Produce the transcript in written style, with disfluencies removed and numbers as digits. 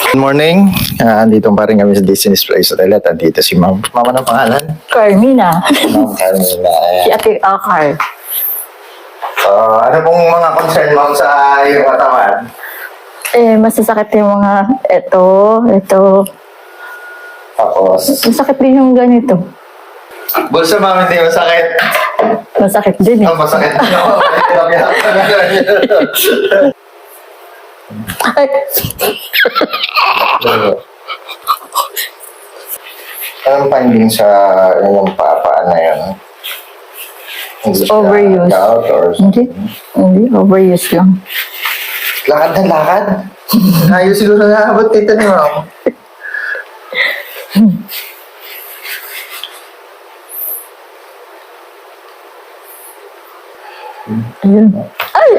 Good morning. Andito pa rin kami sa Disney's Place Hotel at andito si Ma'am. Mama ng pangalan? Carmina. Ma'am Carmina. Si Ate Akar. Ano pong mga concern mo sa iyong katawan? Masasakit yung mga ito. Tapos, Masakit din yung ganito. bulsa ma'am, hindi masakit. Masakit din eh. Masakit. Ay, Anong finding sa inyong papa na yun? Hindi siya Overuse. gout or hindi. Hindi. Overuse lang. lakad na lakad? Ayos siguro na abot dito ni ma'am. Ayun. Ay!